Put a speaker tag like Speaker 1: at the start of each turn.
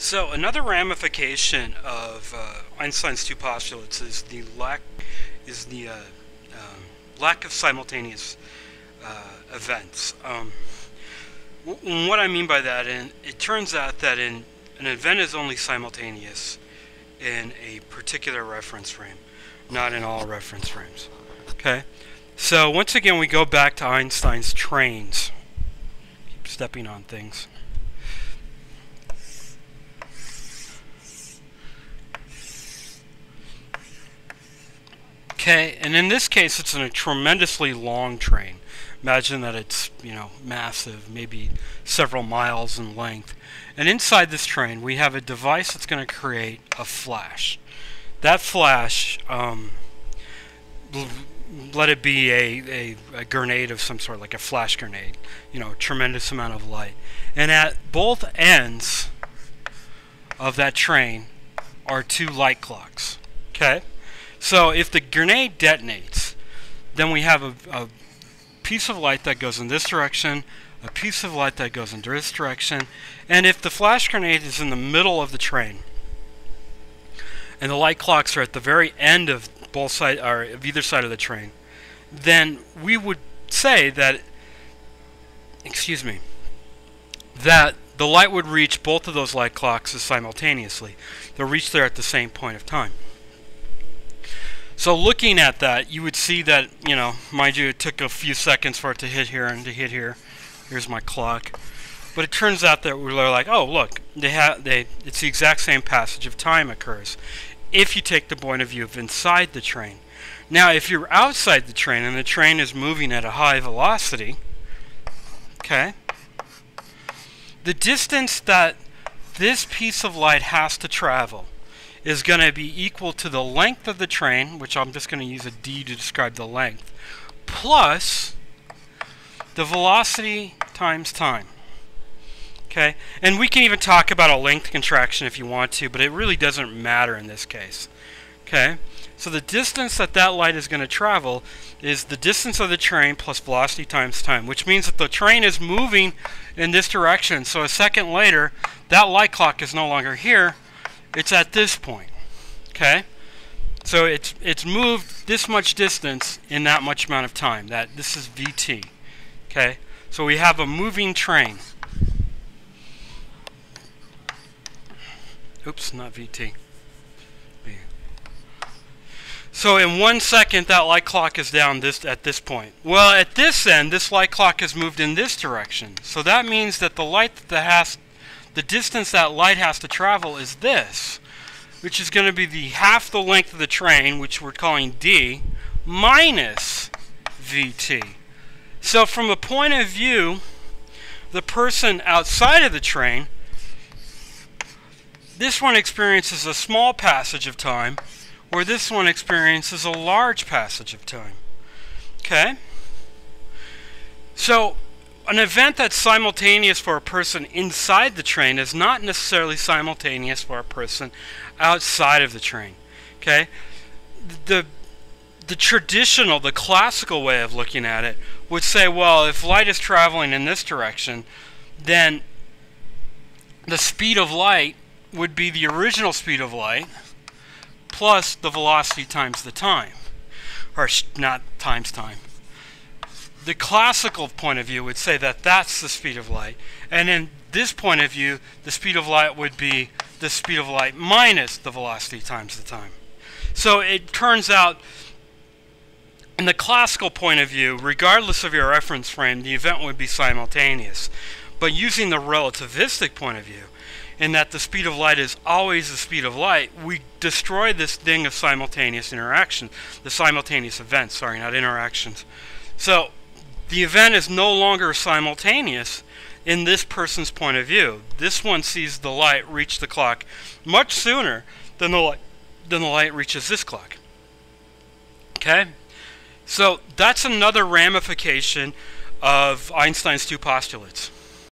Speaker 1: So another ramification of Einstein's two postulates is the lack of simultaneous events. What I mean by that, and it turns out that an event is only simultaneous in a particular reference frame, not in all reference frames. Okay, so once again we go back to Einstein's trains. Keep stepping on things. Okay, and in this case it's in a tremendously long train. Imagine that it's, massive, maybe several miles in length. And inside this train we have a device that's going to create a flash. That flash, let it be a grenade of some sort, like a flash grenade, a tremendous amount of light. And at both ends of that train are two light clocks. Okay? So if the grenade detonates, then we have a piece of light that goes in this direction, a piece of light that goes in this direction, and if the flash grenade is in the middle of the train, and the light clocks are at the very end of both sides, or of either side of the train, then we would say that, that the light would reach both of those light clocks simultaneously. They'll reach there at the same point of time. So looking at that, you would see that, mind you, it took a few seconds for it to hit here and to hit here. Here's my clock. But it turns out that we're like, oh, look, it's the exact same passage of time occurs if you take the point of view of inside the train. Now, if you're outside the train and the train is moving at a high velocity, okay, the distance that this piece of light has to travel is going to be equal to the length of the train, which I'm just going to use a d to describe the length, plus the velocity times time. Okay? And we can even talk about a length contraction if you want to, but it really doesn't matter in this case. Okay? So the distance that light is going to travel is the distance of the train plus velocity times time, which means that the train is moving in this direction. So a second later, that light clock is no longer here. It's at this point. Okay? So it's moved this much distance in that much amount of time. This is Vt. Okay? So we have a moving train. Oops, not Vt. So in 1 second that light clock is down at this point. Well, at this end, this light clock has moved in this direction. So that means that the distance that light has to travel is this, which is going to be half the length of the train, which we're calling d, minus Vt. So from a point of view, the person outside of the train, this one experiences a small passage of time, where this one experiences a large passage of time. Okay? So an event that's simultaneous for a person inside the train is not necessarily simultaneous for a person outside of the train. Okay? The traditional, the classical way of looking at it would say, well, if light is traveling in this direction, then the speed of light would be the original speed of light plus the velocity times the time. Or not times time. The classical point of view would say that that's the speed of light. And in this point of view, the speed of light would be the speed of light minus the velocity times the time. So it turns out, in the classical point of view, regardless of your reference frame, the event would be simultaneous. But using the relativistic point of view, in that the speed of light is always the speed of light, we destroy this thing of simultaneous interaction, the simultaneous events, sorry, not interactions. So the event is no longer simultaneous in this person's point of view. This one sees the light reach the clock much sooner than the light reaches this clock. Okay? So that's another ramification of Einstein's two postulates.